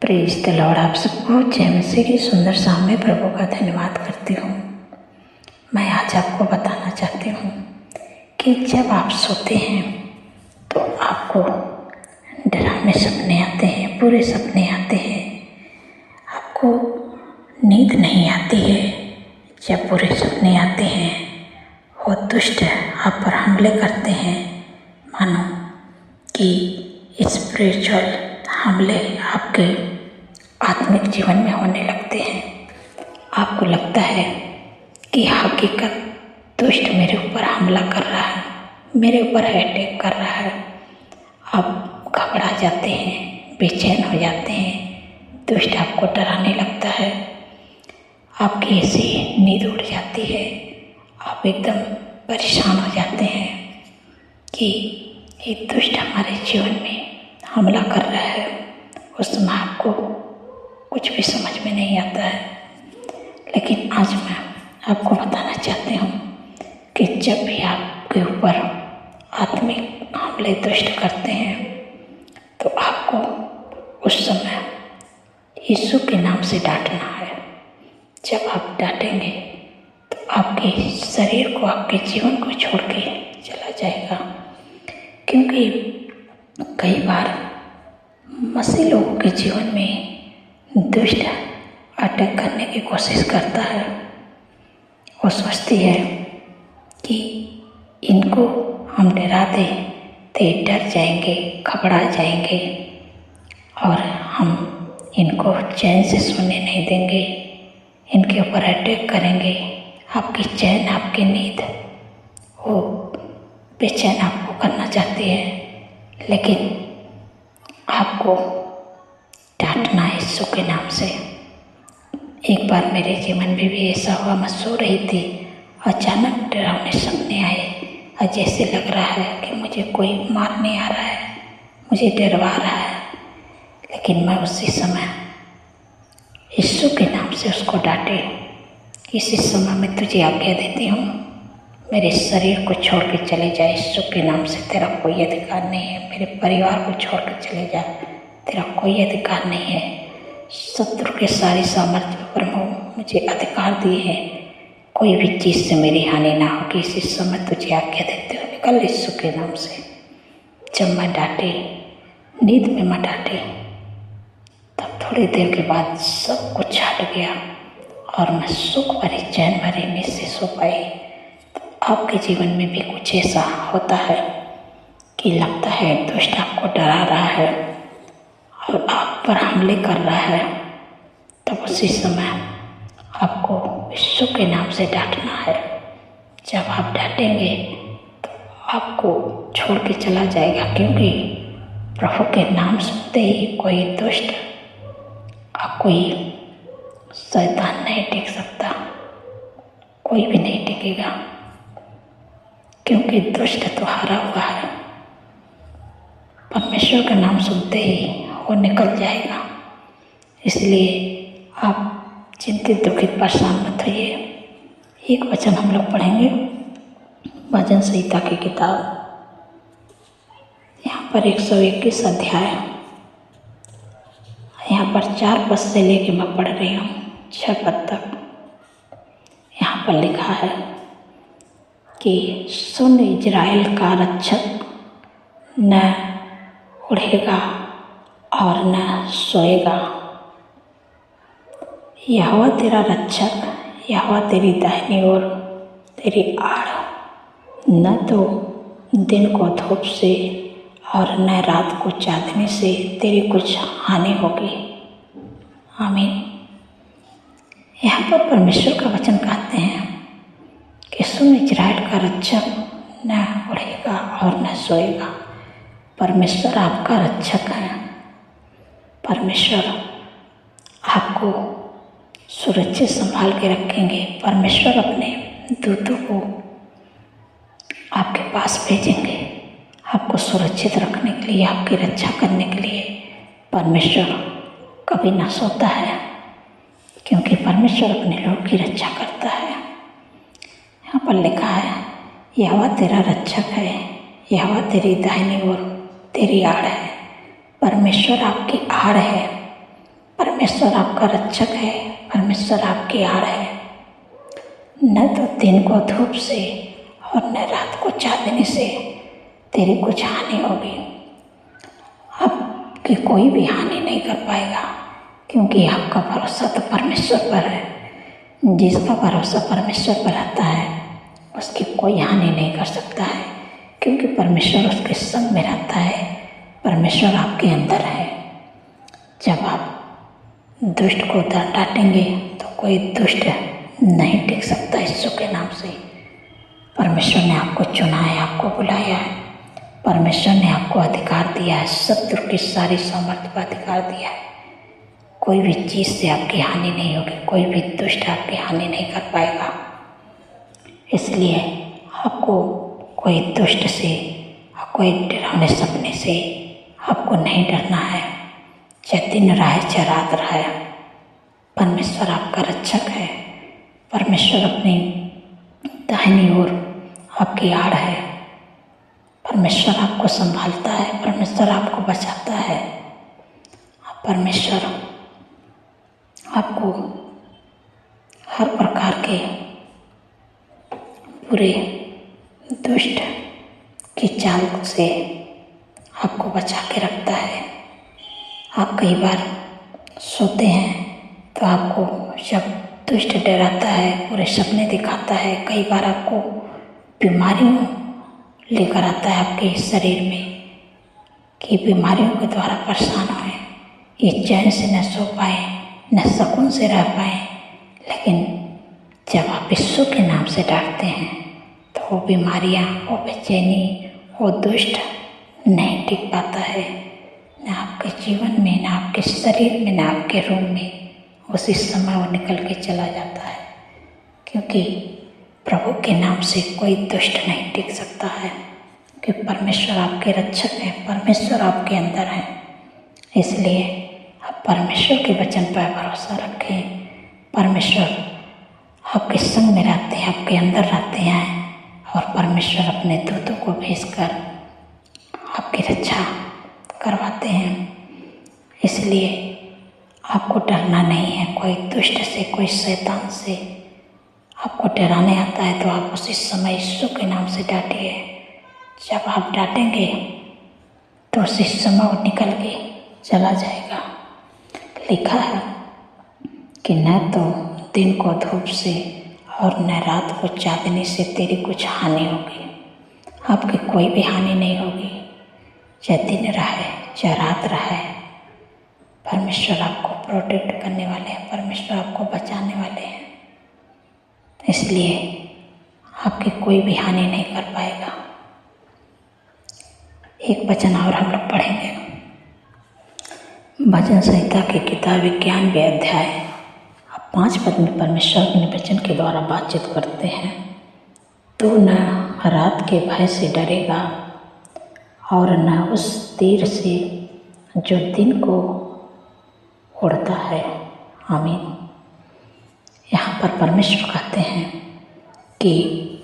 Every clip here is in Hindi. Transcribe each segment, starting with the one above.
Praise the Lord. आप सबको जय मसीह की सुंदर शाम में प्रभु का धन्यवाद करती हूँ। मैं आज आपको बताना चाहती हूँ कि जब आप सोते हैं तो आपको डरावने सपने आते हैं, बुरे सपने आते हैं, आपको नींद नहीं आती है। जब बुरे सपने आते हैं वो दुष्ट आप पर हमले करते हैं, मानो कि स्पिरिचुअल हमले आपके आत्मिक जीवन में होने लगते हैं। आपको लगता है कि हकीकत दुष्ट मेरे ऊपर हमला कर रहा है, मेरे ऊपर अटैक कर रहा है। आप घबरा जाते हैं, बेचैन हो जाते हैं, दुष्ट आपको डराने लगता है, आपकी ऐसी नींद उड़ जाती है, आप एकदम परेशान हो जाते हैं कि एक दुष्ट हमारे जीवन में हमला कर रहा है। उस समय आपको कुछ भी समझ में नहीं आता है, लेकिन आज मैं आपको बताना चाहती हूँ कि जब भी आपके ऊपर आत्मिक हमले दुष्ट करते हैं तो आपको उस समय यीशु के नाम से डांटना है। जब आप डांटेंगे तो आपके शरीर को, आपके जीवन को छोड़ के चला जाएगा। क्योंकि कई बार मसीह लोगों के जीवन में दुष्ट अटैक करने की कोशिश करता है। वो सोचती है कि इनको हम डरा दें तो डर जाएंगे, घबरा जाएंगे और हम इनको चैन से सोने नहीं देंगे, इनके ऊपर अटैक करेंगे। आपकी चैन, आपकी नींद वो बेचैन आपको करना चाहती है, लेकिन आपको डांटना है यीशु के नाम से। एक बार मेरे जीवन में भी ऐसा हुआ। मैं सो रही थी, अचानक डरावने सपने आए और जैसे लग रहा है कि मुझे कोई मारने आ रहा है, मुझे डरवा रहा है। लेकिन मैं उसी समय यीशु के नाम से उसको डांटे। इसी समय मैं तुझे आज्ञा देती हूँ, मेरे शरीर को छोड़ के चले जा। यीशु के नाम से तेरा कोई अधिकार नहीं है। मेरे परिवार को छोड़ के चले जा, तेरा कोई अधिकार नहीं है। शत्रु के सारी सामर्थ्य प्रभु मुझे अधिकार दिए हैं, कोई भी चीज़ से मेरी हानि ना होगी। इसी समय तुझे आज्ञा देते हो, निकल यीशु के नाम से। जब मैं डांटे, नींद में मैं डांटे, तब थोड़ी देर के बाद सब कुछ हट गया और मैं सुख भरी, चैन भरी नींद से सो पाई। आपके जीवन में भी कुछ ऐसा होता है कि लगता है दुष्ट आपको डरा रहा है और आप पर हमले कर रहा है, तब उसी समय आपको यीशु के नाम से डांटना है। जब आप डांटेंगे तो आपको छोड़ के चला जाएगा, क्योंकि प्रभु के नाम सुनते ही कोई दुष्ट और कोई शैतान नहीं टिक सकता, कोई भी नहीं टिकेगा, क्योंकि दुष्ट तो हारा हुआ है। परमेश्वर का नाम सुनते ही वो निकल जाएगा। इसलिए आप चिंतित, दुखित, परेशान मत होइए। एक वचन हम लोग पढ़ेंगे भजन संहिता की किताब, यहाँ पर 121 अध्याय, यहाँ पर 4 पद से लेके मैं पढ़ रही हूँ 6 पद तक। यहाँ पर लिखा है कि सुन इज़राइल का रक्षक, न उड़ेगा और न सोएगा। यहोवा तेरा रक्षक, यहोवा तेरी दाहिनी ओर, तेरी आड़, न तो दिन को धूप से और न रात को चांदनी से तेरी कुछ हानि होगी। आमीन। यहाँ पर परमेश्वर का वचन कहते हैं कि सुन इज़राइल का रक्षक, न उड़ेगा और न सोएगा। परमेश्वर आपका रक्षक है। परमेश्वर आपको सुरक्षित संभाल के रखेंगे। परमेश्वर अपने दूतों को आपके पास भेजेंगे, आपको सुरक्षित रखने के लिए, आपकी रक्षा करने के लिए। परमेश्वर कभी ना सोता है, क्योंकि परमेश्वर अपने लोगों की रक्षा करता है। यहाँ पर लिखा है यहोवा तेरा रक्षक है, यहोवा तेरी दाहिनी ओर, तेरी आड़ है। परमेश्वर आपकी आड़ है, परमेश्वर आपका रक्षक है, परमेश्वर आपकी आड़ है। न तो दिन को धूप से और न रात को चांदनी से तेरी कुछ हानि होगी। आपकी कोई भी हानि नहीं कर पाएगा, क्योंकि आपका भरोसा तो परमेश्वर पर है। जिसका भरोसा परमेश्वर पर रहता है उसकी कोई हानि नहीं कर सकता है, क्योंकि परमेश्वर उसके संग में रहता है, परमेश्वर आपके अंदर है। जब आप दुष्ट को डांटेंगे तो कोई दुष्ट नहीं टिक सकता। यीशु के नाम से परमेश्वर ने आपको चुना है, आपको बुलाया है, परमेश्वर ने आपको अधिकार दिया है, शत्रु की सारी सामर्थ्य पर अधिकार दिया है। कोई भी चीज़ से आपकी हानि नहीं होगी, कोई भी दुष्ट आपकी हानि नहीं कर पाएगा। इसलिए आपको कोई दुष्ट से, कोई डरावने सपने से आपको नहीं डरना है। चाहे दिन रहे चाहे रात रहे, परमेश्वर आपका रक्षक है। परमेश्वर अपनी दाहिनी ओर आपकी आड़ है। परमेश्वर आपको संभालता है, परमेश्वर आपको बचाता है। परमेश्वर आपको हर प्रकार के बुरे दुष्ट की चाल से आपको बचा के रखता है। आप कई बार सोते हैं तो आपको जब दुष्ट डराता है, बुरे सपने दिखाता है, कई बार आपको बीमारियों लेकर आता है आपके शरीर में, कि बीमारियों के द्वारा परेशान होए, ये चैन से न सो पाए, न सुकून से रह पाए। लेकिन जब आप यीशु के नाम से डांटते हैं तो वो बीमारियाँ, वो बेचैनी, वो दुष्ट नहीं टिक पाता है, न आपके जीवन में, न आपके शरीर में, न आपके रूम में। उसी समय वो निकल के चला जाता है, क्योंकि प्रभु के नाम से कोई दुष्ट नहीं टिक सकता है, कि परमेश्वर आपके रक्षक हैं, परमेश्वर आपके अंदर हैं। इसलिए आप परमेश्वर के वचन पर भरोसा रखें। परमेश्वर आपके संग में रहते हैं, आपके अंदर रहते हैं, और परमेश्वर अपने दूतों को भेजकर आपकी रक्षा करवाते हैं। इसलिए आपको डरना नहीं है कोई दुष्ट से, कोई शैतान से। आपको डराने आता है तो आप उसी समय यीशु के नाम से डांटिए। जब आप डांटेंगे तो उसी समय वो निकल के चला जाएगा। लिखा है कि न तो दिन को धूप से और न रात को चांदनी से तेरी कुछ हानि होगी। आपकी कोई भी हानि नहीं होगी, चाहे दिन रहे चाहे रात रहे। परमेश्वर आपको प्रोटेक्ट करने वाले हैं, परमेश्वर आपको बचाने वाले हैं। इसलिए आपकी कोई भी हानि नहीं कर पाएगा। एक वचन और हम लोग पढ़ेंगे, भजन संहिता की किताब 91 अध्याय 5 पद में परमेश्वर अपने वचन के द्वारा बातचीत करते हैं। तू न रात के भय से डरेगा और न उस तीर से जो दिन को उड़ता है। आमीन। यहाँ पर परमेश्वर कहते हैं कि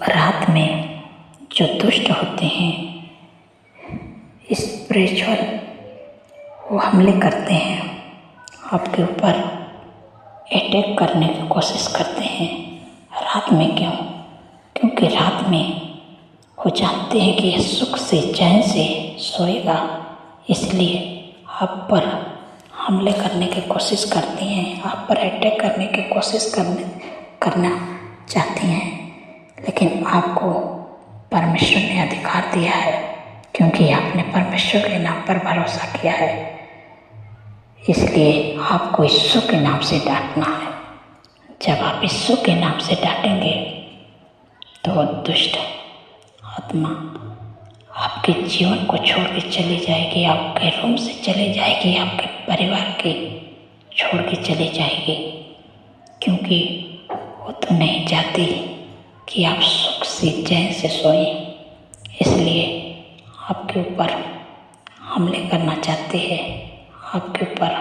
रात में जो दुष्ट होते हैं, स्पिरिचुअल, वो हमले करते हैं, आपके ऊपर अटैक करने की कोशिश करते हैं। रात में क्यों? क्योंकि रात में वो जानते हैं कि यह सुख से चैन से सोएगा, इसलिए आप पर हमले करने की कोशिश करती हैं, आप पर अटैक करने की कोशिश करना चाहती हैं। लेकिन आपको परमेश्वर ने अधिकार दिया है, क्योंकि आपने परमेश्वर के नाम पर भरोसा किया है। इसलिए आपको यीशु के नाम से डांटना है। जब आप यीशु के नाम से डांटेंगे तो वो दुष्ट आत्मा आपके जीवन को छोड़ के चली जाएगी, आपके रूम से चली जाएगी, आपके परिवार के छोड़ के चली जाएगी, क्योंकि वो तो नहीं चाहती कि आप सुख से चैन से सोएं। इसलिए आपके ऊपर हमले करना चाहते हैं, आपके ऊपर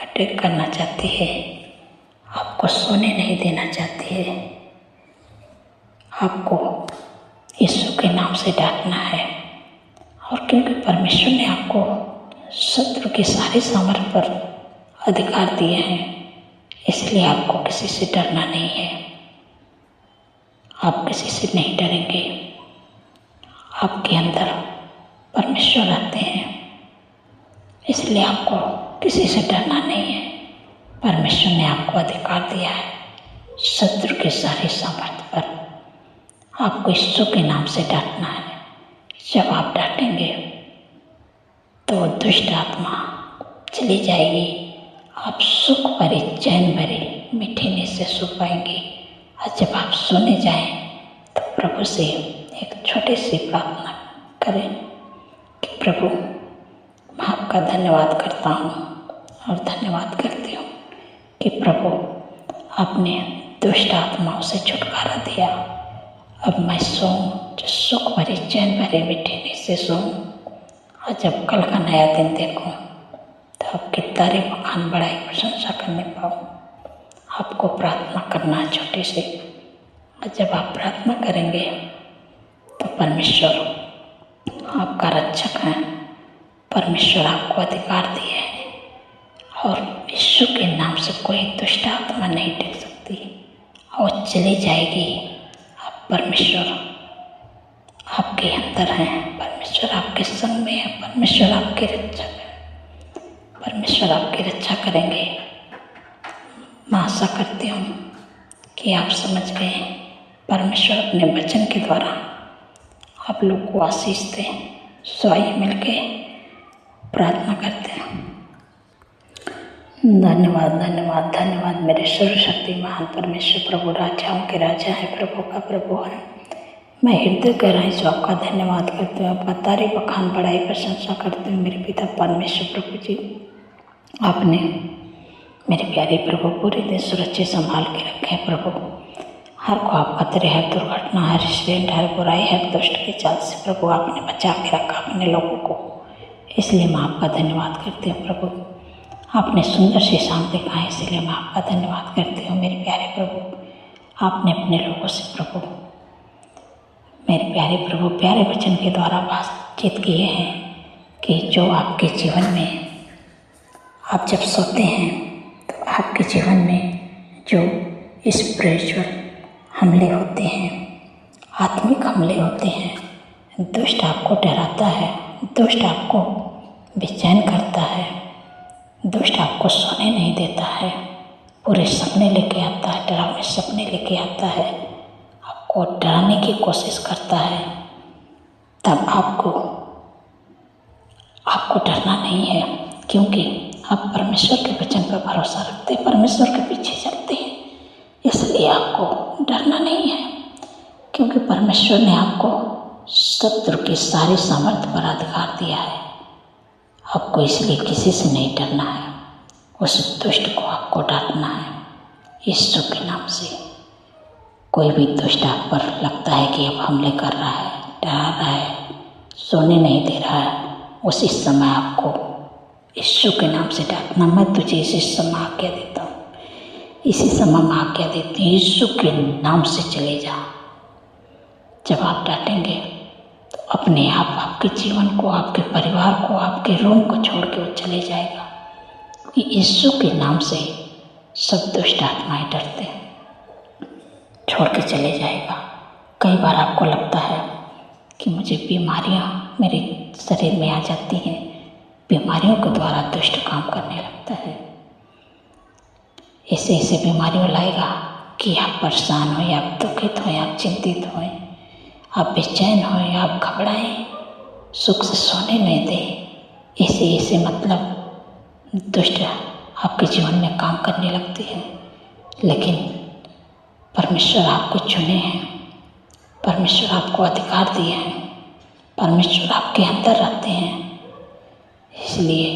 अटैक करना चाहती है, आपको सोने नहीं देना चाहती है। आपको यीशु के नाम से डांटना है। और क्योंकि परमेश्वर ने आपको शत्रु की सारी सामर्थ्य पर अधिकार दिए हैं, इसलिए आपको किसी से डरना नहीं है। आप किसी से नहीं डरेंगे। आपके अंदर परमेश्वर रहते हैं, इसलिए आपको किसी से डरना नहीं है। परमेश्वर ने आपको अधिकार दिया है शत्रु के सारे सामर्थ्य पर। आपको यीशु के नाम से डांटना है। जब आप डांटेंगे तो दुष्ट आत्मा चली जाएगी। आप सुख भरे, चैन भरे, मीठे नींद से सो पाएंगे। और जब आप सोने जाएं तो प्रभु से एक छोटी सी प्रार्थना करें कि प्रभु, मैं आपका धन्यवाद करता हूँ और धन्यवाद करती हूँ कि प्रभु आपने दुष्ट आत्माओं से छुटकारा दिया। अब मैं सोऊं जो सुख भरे, चैन भरे, मीठे नींद से सोऊं। और जब कल का नया दिन देखूं तो आपकी तारीफ, बखान, बड़ाई, प्रशंसा करने पाऊँ। आपको प्रार्थना करना है छोटी सी। और जब आप प्रार्थना करेंगे तो परमेश्वर आपका रक्षक है। परमेश्वर आपको अधिकार दिए हैं और यीशु के नाम से कोई दुष्ट आत्मा नहीं टिक सकती और चली जाएगी। आप परमेश्वर आपके अंदर हैं, परमेश्वर आपके संग में है, परमेश्वर आपके रक्षक है, परमेश्वर आपकी रक्षा करेंगे। मैं आशा करती हूँ कि आप समझ गए। परमेश्वर अपने वचन के द्वारा आप लोग को आशीष दें। सो आइए मिलके प्रार्थना करते हैं। धन्यवाद, धन्यवाद, धन्यवाद मेरे सर्वशक्तिमान परमेश्वर, प्रभु राजाओं के राजा है, प्रभु का प्रभु है। मैं हृदय गहराई से आपका धन्यवाद करती हूँ, आपका तारीफ, बखान, बड़ाई, प्रशंसा करती हूँ मेरे पिता परमेश्वर प्रभु जी। आपने मेरे प्यारे प्रभु पूरे दिन सुरक्षित संभाल के रखे हैं प्रभु। हर को आप खतरे, हर दुर्घटना, हर एक्सीडेंट, हर बुराई, हर दुष्ट के चाल से प्रभु आपने बचा के रखा अपने लोगों को। इसलिए मैं आपका धन्यवाद करती हूँ प्रभु। आपने सुंदर से शाम देखा है, इसलिए मैं आपका धन्यवाद करती हूँ मेरे प्यारे प्रभु। आपने अपने लोगों से प्रभु, मेरे प्यारे प्रभु, प्यारे वचन के द्वारा बातचीत किए हैं कि जो आपके जीवन में आप जब सोते हैं तो आपके जीवन में जो स्पिरिचुअल हमले होते हैं, आत्मिक हमले होते हैं, दुष्ट आपको डराता है, दुष्ट आपको बेचैन करता है, दुष्ट आपको सोने नहीं देता है, पूरे सपने लेके आता है, डरावने सपने लेके आता है, आपको डराने की कोशिश करता है। तब आपको डरना नहीं है, क्योंकि आप परमेश्वर के वचन पर भरोसा रखते हैं, परमेश्वर के पीछे चलते हैं। इसलिए आपको डरना नहीं है, क्योंकि परमेश्वर ने आपको शत्रु की सारी सामर्थ्य पर अधिकार दिया है। आपको इसलिए किसी से नहीं डरना है, उस दुष्ट को आपको डांटना है यीशु के नाम से। कोई भी दुष्ट आप पर लगता है कि अब हमले कर रहा है, डरा रहा है, सोने नहीं दे रहा है, उसी समय आपको यीशु के नाम से डांटना। मैं तुझे इसी समय आज्ञा देता हूँ, इसी समय मैं आज्ञा देती हूँ, यीशु के नाम से चले जा। जब आप डांटेंगे तो अपने आप आपके जीवन को, आपके परिवार को, आपके रूम को छोड़ के वो चले जाएगा। कि यीशु के नाम से सब दुष्ट आत्माएं डरते हैं, छोड़ के चले जाएगा। कई बार आपको लगता है कि मुझे बीमारियां मेरे शरीर में आ जाती हैं, बीमारियों के द्वारा दुष्ट काम करने लगता है। ऐसे ऐसे बीमारियों लाएगा कि आप परेशान हो, या आप दुखित हो, या आप चिंतित हो, आप बेचैन हो, या आप घबराएं, सुख से सोने नहीं दें। ऐसे ऐसे मतलब दुष्ट आपके जीवन में काम करने लगते हैं। लेकिन परमेश्वर आपको चुने हैं, परमेश्वर आपको अधिकार दिए हैं, परमेश्वर आपके अंदर रहते हैं। इसलिए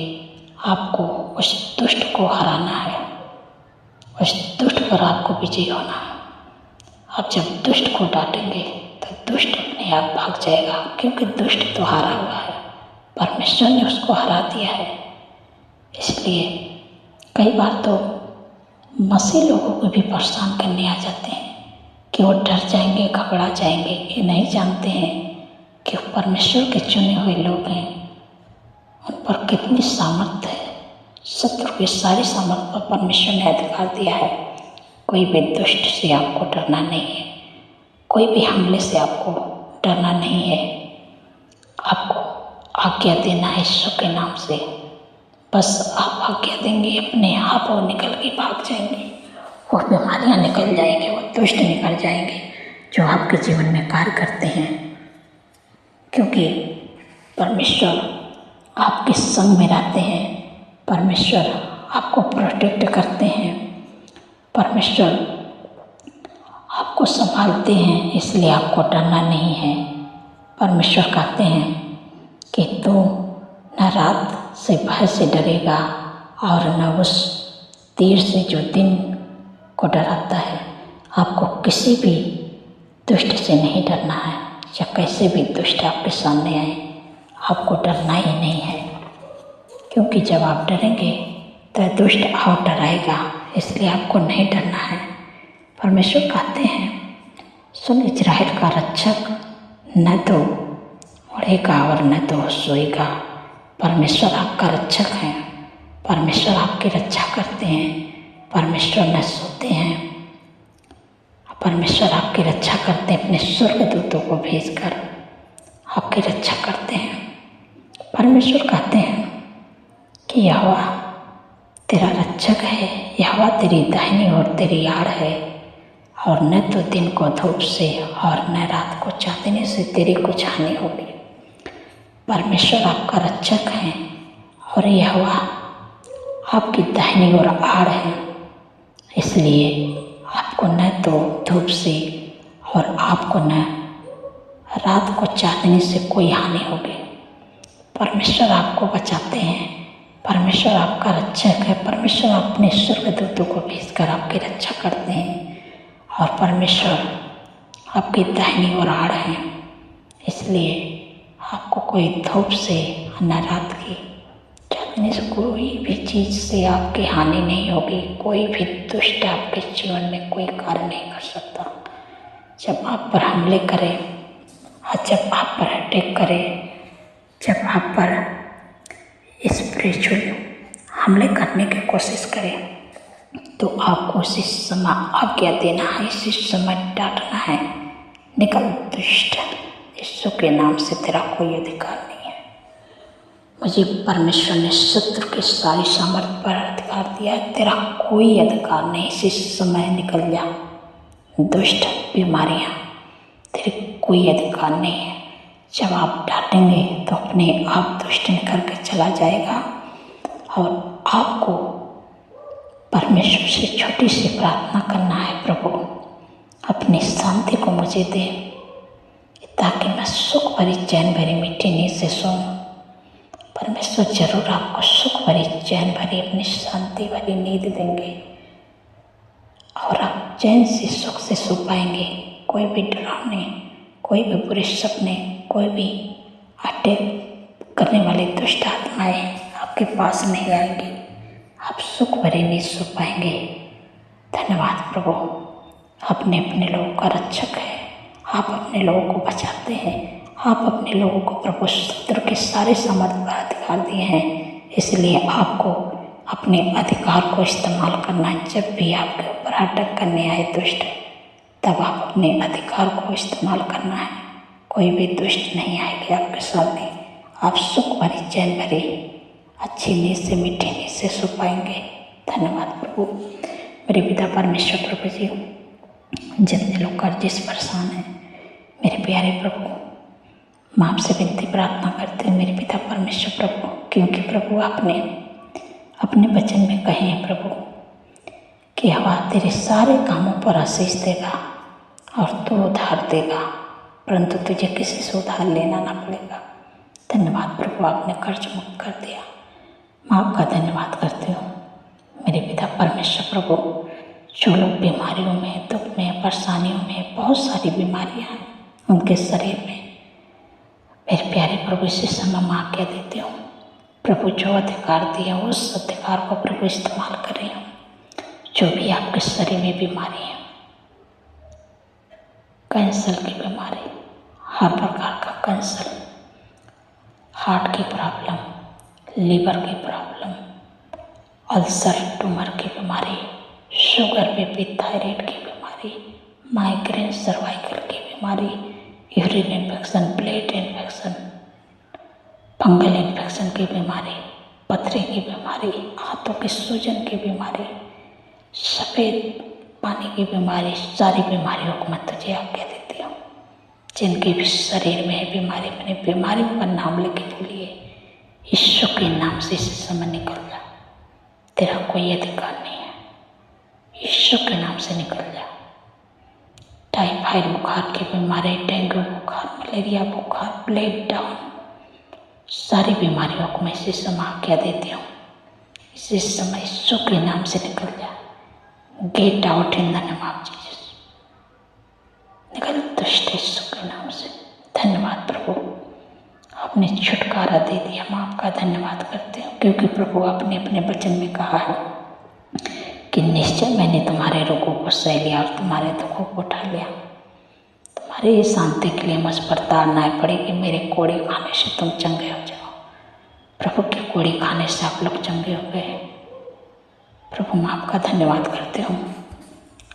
आपको उस दुष्ट को हराना है, उस दुष्ट पर आपको विजय होना है। आप जब दुष्ट को डांटेंगे तो दुष्ट अपने आप भाग जाएगा, क्योंकि दुष्ट तो हारा हुआ है, परमेश्वर ने उसको हरा दिया है। इसलिए कई बार तो मसीह लोगों को भी परेशान करने आ जाते हैं कि वो डर जाएंगे, घबरा जाएंगे। ये नहीं जानते हैं कि परमेश्वर के चुने हुए लोग हैं, उन पर कितनी सामर्थ्य है, शत्रु की सारी सामर्थ पर परमेश्वर ने अधिकार दिया है। कोई भी दुष्ट से आपको डरना नहीं है, कोई भी हमले से आपको डरना नहीं है। आपको आज्ञा देना है यीशु के नाम से। बस आप आज्ञा देंगे, अपने आप वो निकल के भाग जाएंगे। वो बीमारियां निकल जाएंगे, वो दुष्ट निकल जाएंगे जो आपके जीवन में कार्य करते हैं, क्योंकि परमेश्वर आपके संग में रहते हैं। परमेश्वर आपको प्रोटेक्ट करते हैं, परमेश्वर आपको संभालते हैं, इसलिए आपको डरना नहीं है। परमेश्वर कहते हैं कि तू न रात से भय से डरेगा और न उस तीर से जो दिन को डराता है। आपको किसी भी दुष्ट से नहीं डरना है, या कैसे भी दुष्ट आपके सामने आए आपको डरना ही नहीं है, क्योंकि जब आप डरेंगे तो दुष्ट और डराएगा, इसलिए आपको नहीं डरना है। परमेश्वर कहते हैं, सुन इज़राइल का रक्षक, न तो उड़ेगा और न तो सोएगा। परमेश्वर आपका रक्षक है, परमेश्वर आपकी रक्षा करते हैं। परमेश्वर न सोते हैं, परमेश्वर आपकी रक्षा करते हैं। अपने स्वर्गदूतों को भेजकर आपकी रक्षा करते हैं। परमेश्वर कहते हैं कि यहोवा तेरा रक्षक है, यहोवा तेरी दाहिनी ओर तेरी आड़ है, और न तो दिन को धूप से और न रात को चांदनी से तेरी कुछ हानि होगी। परमेश्वर आपका रक्षक है और यहोवा आपकी दाहिनी ओर आड़ है, इसलिए आपको न तो धूप से और आपको न रात को चांदनी से कोई हानि होगी। परमेश्वर आपको बचाते हैं, परमेश्वर आपका रक्षक है। परमेश्वर अपने स्वर्गदूतों को भेजकर आपकी रक्षा करते हैं, और परमेश्वर आपकी दाहिनी ओर आड़ है, इसलिए आपको कोई धूप से न रात की चांदनी से कोई भी चीज़ से आपकी हानि नहीं होगी। कोई भी दुष्ट आपके जीवन में कोई कार्य नहीं कर सकता। जब आप पर हमले करें और जब आप पर अटैक करें, जब आप पर स्पिरिचुअल हमले करने की कोशिश करें, तो आपको उसी समय आज्ञा देना है, इसी समय डांटना है, निकल दुष्ट, यीशु के नाम से तेरा कोई अधिकार नहीं है। मुझे परमेश्वर ने शत्रु की सारी सामर्थ पर अधिकार दिया है, तेरा कोई अधिकार नहीं। इसी समय निकल जा, दुष्ट बीमारियां तेरे कोई अधिकार नहीं है। जब आप डांटेंगे तो अपने आप दुष्ट निकल कर चला जाएगा, और आपको परमेश्वर से छोटी सी प्रार्थना करना है, प्रभु अपनी शांति को मुझे दे, ताकि मैं सुख भरी चैन भरी मीठी नींद से सोऊं। परमेश्वर जरूर आपको सुख भरी चैन भरी अपनी शांति भरी नींद देंगे, और आप चैन से सुख से सो पाएंगे। कोई भी डरावने, कोई भी बुरे सपने, कोई भी अटैक करने वाले दुष्ट आत्माएं आपके पास नहीं आएंगी। आप सुख भरी नींद सो पाएंगे। धन्यवाद प्रभु, आपने अपने लोगों का रक्षक है, आप अपने लोगों को बचाते हैं, आप अपने लोगों को प्रभु शत्रु के सारे सामर्थ पर अधिकार दिए हैं, इसलिए आपको अपने अधिकार को इस्तेमाल करना है। जब भी आपके ऊपर अटैक करने आए दुष्ट, तब आप अपने अधिकार को इस्तेमाल करना है। कोई भी दुष्ट नहीं आएगा आपके सामने। आप सुख भरी चैन भरी अच्छी नींद से, मीठी नींद से सो पाएंगे। धन्यवाद प्रभु। मेरे पिता परमेश्वर प्रभु जी, जितने लोग कर्जे से परेशान हैं, मेरे प्यारे प्रभु, मैं आपसे विनती प्रार्थना करते हैं मेरे पिता परमेश्वर प्रभु, क्योंकि प्रभु आपने अपने वचन में कहे हैं प्रभु कि यहोवा तेरे सारे कामों पर आशीष देगा और तू उधार देगा, परंतु तुझे किसी से उधार लेना ना पड़ेगा। धन्यवाद प्रभु, आपने कर्ज मुक्त कर दिया। मैं आपका धन्यवाद करती हूँ मेरे पिता परमेश्वर प्रभु। जो लोग बीमारियों में, दुख में, परेशानियों में, बहुत सारी बीमारियाँ हैं उनके शरीर में, मेरे प्यारे प्रभु इसी समय मैं आज्ञा देती हूँ प्रभु, जो अधिकार दिया उस अधिकार को प्रभु इस्तेमाल करें। जो भी आपके शरीर में बीमारी है, कैंसर की बीमारी, हर प्रकार का कैंसर, हार्ट की प्रॉब्लम, लीवर की प्रॉब्लम, अल्सर ट्यूमर की बीमारी, शुगर बीपी थायराइड की बीमारी, माइग्रेन सर्वाइकल की बीमारी, urine infection, blood infection, fungal infection की बीमारी, पथरी की बीमारी, हाथों की सूजन की बीमारी, सफ़ेद पानी की बीमारी, सारी बीमारियों को मैं तुझे आज्ञा देती हूँ। जिनके भी शरीर में है बीमारी, मैंने बीमारियों का नाम लेके बोलिए, यीशु के नाम से इस समय निकल जा। तेरा कोई अधिकार नहीं है, यीशु के नाम से निकल जा। टाइफाइड बुखार की बीमारी, डेंगू बुखार, मलेरिया बुखार, ब्लड डाउन, सारी बीमारियों को मैं इसी समय आज्ञा देती हूँ। इसी समय यीशु के नाम से निकल जा। Get out in the name of Jesus. निकल दुष्ट यीशु के नाम से। धन्यवाद प्रभु, आपने छुटकारा दे दिया। हम आपका धन्यवाद करते हैं, क्योंकि प्रभु आपने अपने वचन में कहा है कि निश्चय मैंने तुम्हारे रोगों को सह लिया और तुम्हारे दुखों को उठा लिया। तुम्हारे ये शांति के लिए मुझ पर ताड़ना पड़ेगी। मेरे कोड़े खाने से तुम चंगे हो जाओ। प्रभु के कोड़े खाने से आप लोग चंगे हो गए। प्रभु मैं आपका धन्यवाद करती हूँ।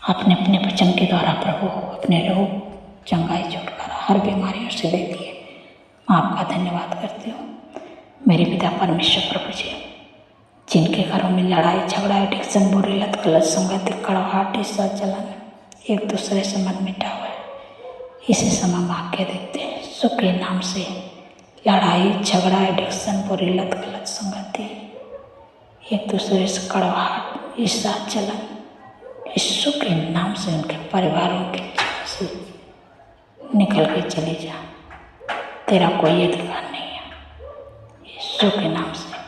आपने अपने वचन के द्वारा प्रभु अपने लोग चंगाई छुटकारा हर बीमारियों से दे दिए। मैं आपका धन्यवाद करती हूँ। मेरे पिता परमेश्वर प्रभु जी, जिनके घरों में लड़ाई झगड़ा, एडिक्शन, बुरी लत, गलत संगति, कड़वाहट, ईर्ष्या, जलन, एक दूसरे से मन मिटा हुआ है, इसी समय में आके देखते हैं यीशु के नाम से लड़ाई झगड़ा, एडिक्शन, बुरी लत, गलत संगति, एक दूसरे से कड़वाहट, ईर्ष्या, जलन, यीशु के नाम से उनके परिवारों के जीवन से निकल के चले जा। तेरा कोई अधिकार नहीं है, यीशु के नाम से।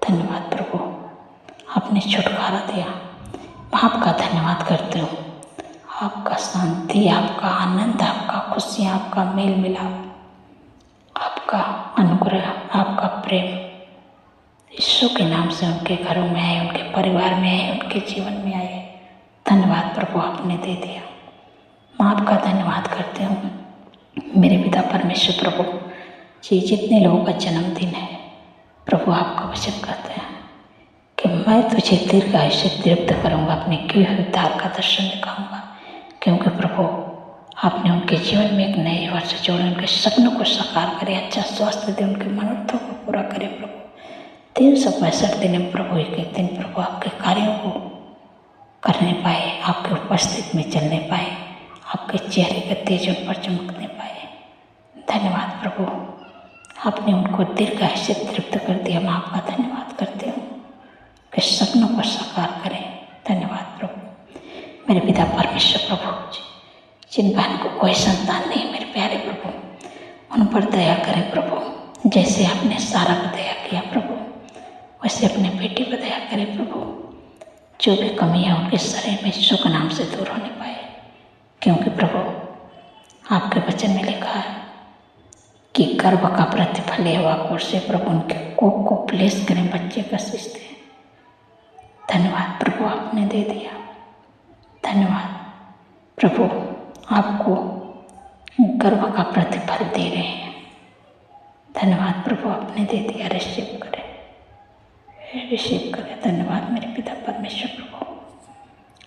धन्यवाद प्रभु, आपने छुटकारा दिया। मैं आपका धन्यवाद करती हूँ। आपका शांति, आपका आनंद, आपका खुशियाँ, आपका मेल मिलाप, आपका अनुग्रह, आपका प्रेम यीशु के नाम से उनके घरों में आए, उनके परिवार में आए, उनके जीवन में आए। धन्यवाद प्रभु, आपने दे दिया। मैं आपका धन्यवाद करती हूँ। मेरे पिता परमेश्वर प्रभु जी, जितने लोगों का जन्मदिन है प्रभु, आपका वचन कहते हैं कि मैं तुझे दीर्घायु से तृप्त करूँगा, अपने किए हुए उद्धार का दर्शन दिखाऊँगा। क्योंकि प्रभु आपने उनके जीवन में एक नए वर्ष जोड़े, उनके सपनों को साकार करे, अच्छा स्वास्थ्य दे, उनके मनोरथों को पूरा करे प्रभु। 365 दिन में प्रभु एक एक दिन प्रभु आपके कार्यों को करने पाए, आपके उपस्थिति में चलने पाए, आपके चेहरे के तेज उन पर चमकने पाए। धन्यवाद प्रभु, आपने उनको दीर्घायु से तृप्त कर दिया। मैं आपका धन्यवाद करती हूँ कि सपनों को साकार करें। धन्यवाद प्रभु। मेरे पिता परमेश्वर प्रभु, जिन बहन को कोई संतान नहीं, मेरे प्यारे प्रभु उन पर दया करें प्रभु। जैसे आपने सारा पर दया किया प्रभु, वैसे अपने बेटी पर दया करें प्रभु। जो भी कमी है उनके शरीर में यीशु के नाम से दूर होने पाए। क्योंकि प्रभु आपके वचन में लिखा है कि गर्भ का प्रतिफल यहोवा की ओर से प्रभु उनके कोख को प्लेस करें, बच्चे का सींचते हैं। धन्यवाद प्रभु, आपने दे दिया। धन्यवाद प्रभु, आपको गर्भ का प्रतिफल दे रहे हैं। धन्यवाद प्रभु, आपने दे दिया। रिसीव करें, रिसीव करें। धन्यवाद मेरे पिता परमेश्वर प्रभु,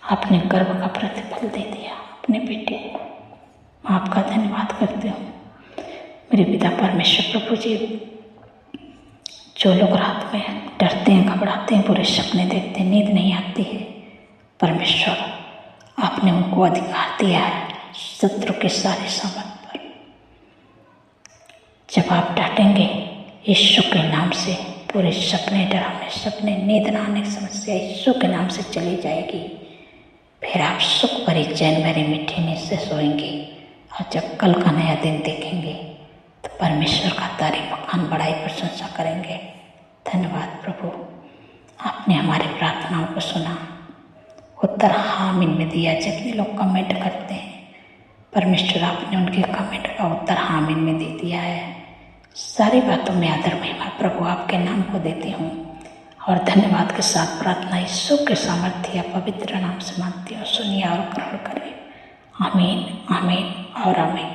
आपने गर्भ का प्रतिफल दे दिया अपने बेटे को। मैं आपका धन्यवाद करती हूँ मेरे पिता परमेश्वर प्रभु जी। जो लोग रात में डरते हैं, घबराते हैं, बुरे सपने देखते हैं, नींद नहीं आती है, परमेश्वर आपने उनको अधिकार दिया है शत्रु के सारे सामर्थ पर। जब आप डांटेंगे यीशु के नाम से, पूरे सपने, डरावने सपने, नींद न आने की समस्या यीशु के नाम से चली जाएगी। फिर आप सुख भरी, चैन भरी, मीठी नींद से सोएंगे। और जब कल का नया दिन देखेंगे तो परमेश्वर का तारीफ, बखान, बड़ाई, प्रशंसा करेंगे। धन्यवाद प्रभु, आपने हमारी प्रार्थनाओं को सुना, उत्तर हामिन में दिया। जितने लोग कमेंट करते हैं परमेश्वर, आपने उनके कमेंट का उत्तर हामिन में दे दिया है। सारी बातों में आदर महिमा प्रभु आपके नाम को देती हूँ और धन्यवाद के साथ प्रार्थना यीशु के सामर्थ्य पवित्र नाम से मांगती हूँ। सुनिए और ग्रहण करें। आमीन, आमीन और आमीन।